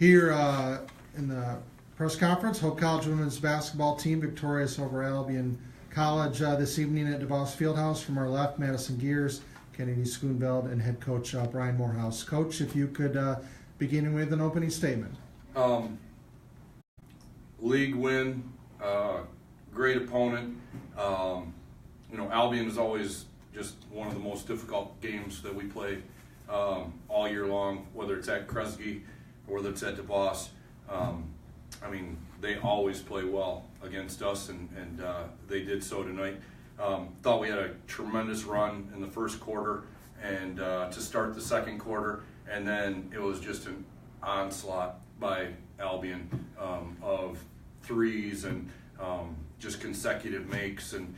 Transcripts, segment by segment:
Here in the press conference, Hope College women's basketball team victorious over Albion College this evening at DeVos Fieldhouse. From our left, Madison Geers, Kenedy Schoonveld, and head coach Brian Morehouse. Coach, if you could begin with an opening statement. League win, great opponent. Albion is always just one of the most difficult games that we play all year long, whether it's at Kresge or whether it's at DeVos. They always play well against us, and they did so tonight. Thought we had a tremendous run in the first quarter and to start the second quarter, and then it was just an onslaught by Albion of threes and just consecutive makes, and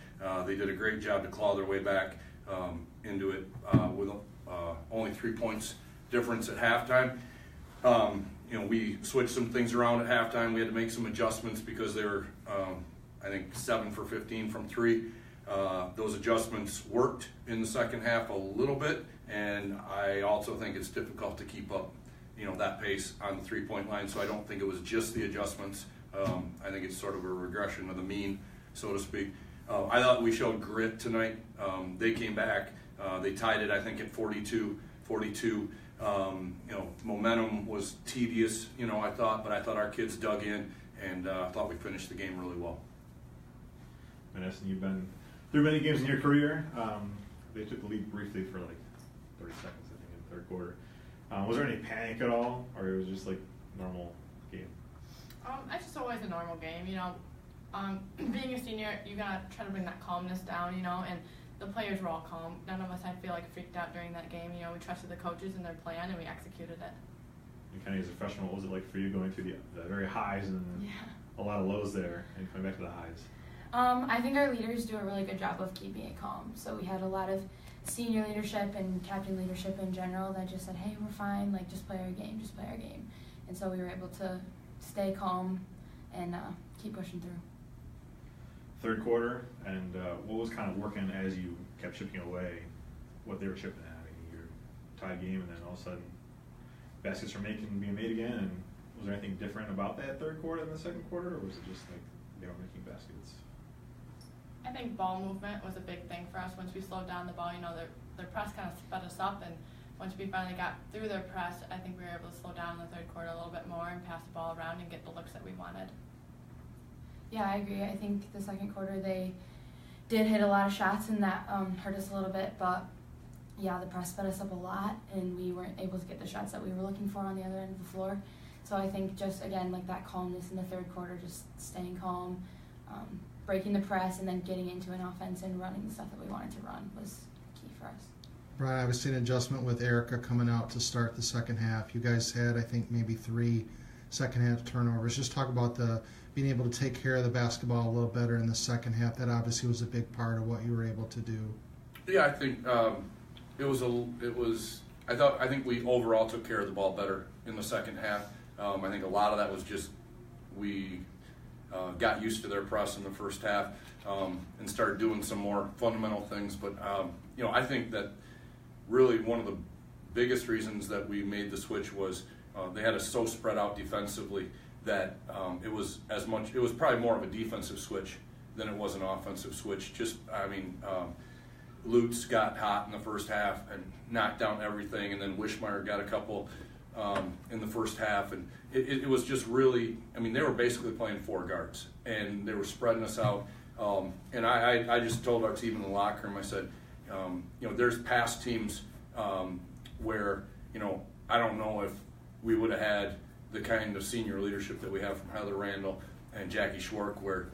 they did a great job to claw their way back into it with only 3 points difference at halftime. We switched some things around at halftime. We had to make some adjustments because they were, 7 for 15 from three. Those adjustments worked in the second half a little bit, and I also think it's difficult to keep up, that pace on the three-point line. So I don't think it was just the adjustments. I think it's sort of a regression of the mean, so to speak. I thought we showed grit tonight. They came back. They tied it, I think, at 42-42. Momentum was tedious, I thought our kids dug in, and I thought we finished the game really well. Madison, you've been through many games in your career. They took the lead briefly for like 30 seconds, I think, in the third quarter. Was there any panic at all, or it was just like normal game? It's just always a normal game, being a senior, you gotta try to bring that calmness down, and the players were all calm. None of us, I feel like, freaked out during that game. We trusted the coaches and their plan, and we executed it. And Kenny, as a freshman, what was it like for you going through the very highs and a lot of lows there, and coming back to the highs? I think our leaders do a really good job of keeping it calm. So we had a lot of senior leadership and captain leadership in general that just said, hey, we're fine, just play our game, just play our game. And so we were able to stay calm and keep pushing through. Third quarter, and what was kind of working as you kept chipping away what they were chipping at? Your tie game, and then all of a sudden baskets are being made again, and was there anything different about that third quarter than the second quarter, or was it just like they were making baskets? I think ball movement was a big thing for us. Once we slowed down the ball, their press kind of sped us up, and once we finally got through their press, I think we were able to slow down in the third quarter a little bit more and pass the ball around and get the looks that we wanted. Yeah, I agree. I think the second quarter they did hit a lot of shots, and that hurt us a little bit. But yeah, the press sped us up a lot, and we weren't able to get the shots that we were looking for on the other end of the floor. So I think just, again, that calmness in the third quarter, just staying calm, breaking the press, and then getting into an offense and running the stuff that we wanted to run was key for us. Brian, I was seeing an adjustment with Erica coming out to start the second half. You guys had, I think, maybe 3 second half turnovers. Just talk about being able to take care of the basketball a little better in the second half. That obviously was a big part of what you were able to do. Yeah, I think I think we overall took care of the ball better in the second half. I think a lot of that was just we got used to their press in the first half and started doing some more fundamental things. But I think that really one of the biggest reasons that we made the switch was they had us so spread out defensively that it was probably more of a defensive switch than it was an offensive switch. Lutz got hot in the first half and knocked down everything, and then Wishmeyer got a couple in the first half, and it was just really, they were basically playing 4 guards, and they were spreading us out. And I just told our team in the locker room, I said, there's past teams where, I don't know if we would have had the kind of senior leadership that we have from Heather Randall and Jackie Schwark, where,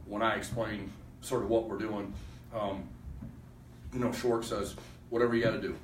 when I explain sort of what we're doing, Schwark says, whatever you got to do.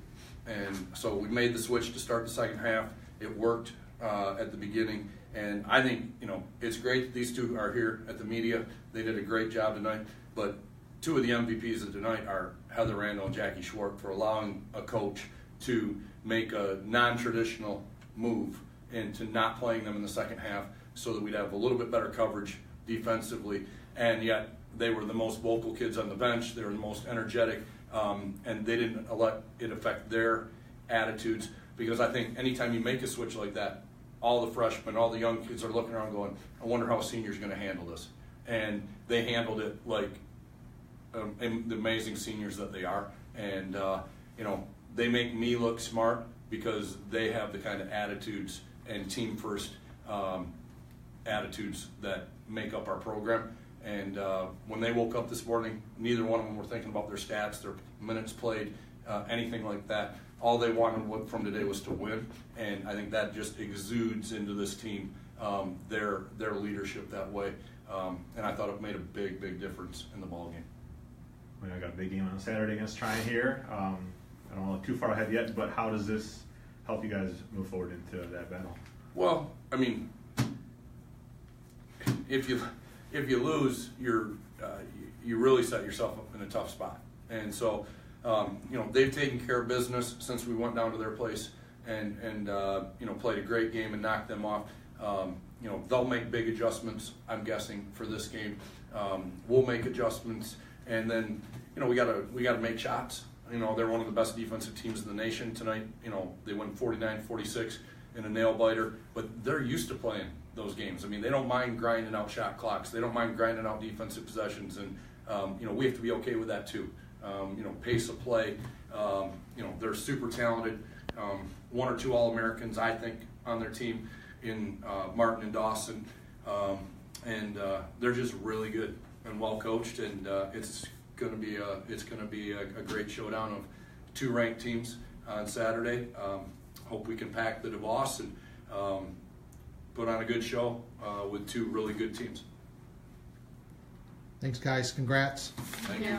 And so we made the switch to start the second half. It worked at the beginning. And I think, it's great that these two are here at the media. They did a great job tonight. But 2 of the MVPs of tonight are Heather Randall and Jackie Schwark for allowing a coach to make a non-traditional move into not playing them in the second half so that we'd have a little bit better coverage defensively. And yet they were the most vocal kids on the bench. They were the most energetic. And they didn't let it affect their attitudes, because I think anytime you make a switch like that, all the freshmen, all the young kids are looking around going, I wonder how a senior's going to handle this. And they handled it like the amazing seniors that they are. And, you know, they make me look smart because they have the kind of attitudes and team first attitudes that make up our program. And when they woke up this morning, neither one of them were thinking about their stats, their minutes played, anything like that. All they wanted from today was to win, and I think that just exudes into this team, their leadership that way. And I thought it made a big, big difference in the ball game. I mean, I got a big game on Saturday against Tryon here. I don't want to look too far ahead yet, but how does this help you guys move forward into that battle? Well, I mean, if you lose, you really set yourself up in a tough spot. And so, you know, they've taken care of business since we went down to their place and you know, played a great game and knocked them off. You know, they'll make big adjustments, I'm guessing, for this game. We'll make adjustments, and then, you know, we gotta make shots. You know, they're one of the best defensive teams in the nation tonight. You know, they won 49-46 in a nail biter, but they're used to playing those games. I mean, they don't mind grinding out shot clocks. They don't mind grinding out defensive possessions, and you know, we have to be okay with that too. You know, pace of play. You know, they're super talented. One or two All-Americans, I think, on their team in Martin and Dawson, and they're just really good and well coached. And it's going to be a great showdown of two ranked teams on Saturday. Hope we can pack the DeVos and put on a good show with two really good teams. Thanks, guys. Congrats. Thank you.